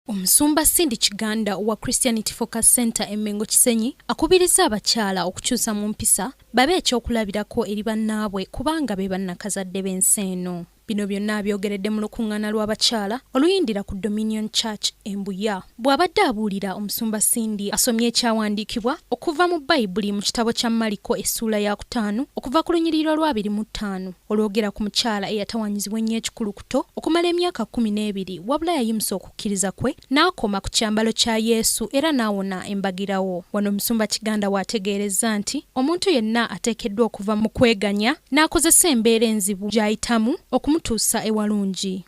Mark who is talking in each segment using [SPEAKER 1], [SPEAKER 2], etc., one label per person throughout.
[SPEAKER 1] Omusumba Cindy Kiganda wa Christianity Focus Center Emmengo Kisenyi akubiriza abakyala okukyusa mu mpisa babe eky'okulabirako eri bannaabwe kubanga be bannakazadde b'ensi eno. Bino byonna byogeredde mu lukungaana lw'abakyala oluyindira ku Dominionm Church Mbuya. Bw'abadde abuulira omusumba Cindy asomye ekyawandiikibwa okuva mu Bayibuli mu kitabo kya Maliko essuula ya 5 okuva ku lunyiriro lwa 25 olwogera ku mukyala eyatawanyizibwa ennyo ekikulukuto okumala emyaka 12 wabula yayimusa okukkiriza kwe n'akoma ku kyambalo kya Yesu era n'awona embagirawo. Wano omusumba Kiganda waategeereza nti omuntu yenna ateekeddwa okuva mu kweganya n'akozesa embeera enzibu gy'ayitamu mutuusa ewalungi.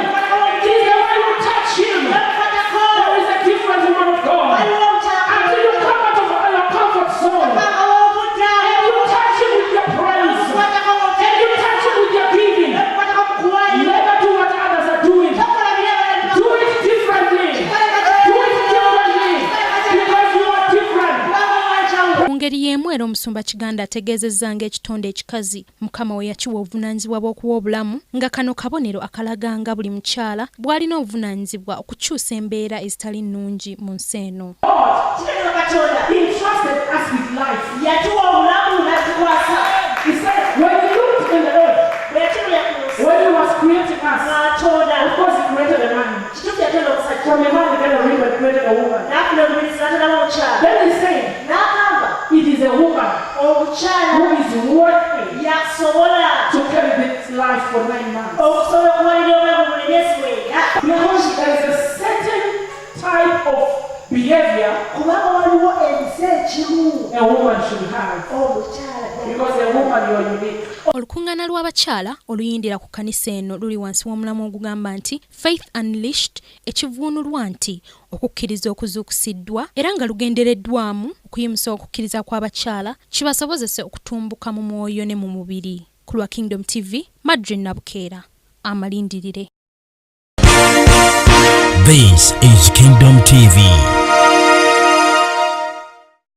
[SPEAKER 1] Ngeri y'emu era omusumba Kiganda ategeezezza ng'ekitonde ekikazi Mukama we yakiwa obuvunaanyizibwa bw'okuwa obulamu nga kano kabonero akalaga nga buli mukyala bw'alina obuvunaanyizibwa okukyusa embeera ezitali nnungi mu nsi eno.
[SPEAKER 2] It is a woman who is working to carry this life for 9 months. Because there is a certain type of behavior a woman should have. Because a woman, you are unique.
[SPEAKER 1] Olukungaana lw'abakyala oluyindira ku kanisa eno luli wansi w'omulamu ogugamba nti Faith Unleashed, ekivuunulwa nti okukkiriza okuzuukusiddwa era nga lugendereddwamu okuyimusa okukkiriza kw'abakyala kibasobozese okutumbuka mu mwoyo ne mu mubiri. Ku lwa Kingdom TV, nabwekityo amalindirire.
[SPEAKER 3] This is Kingdom TV.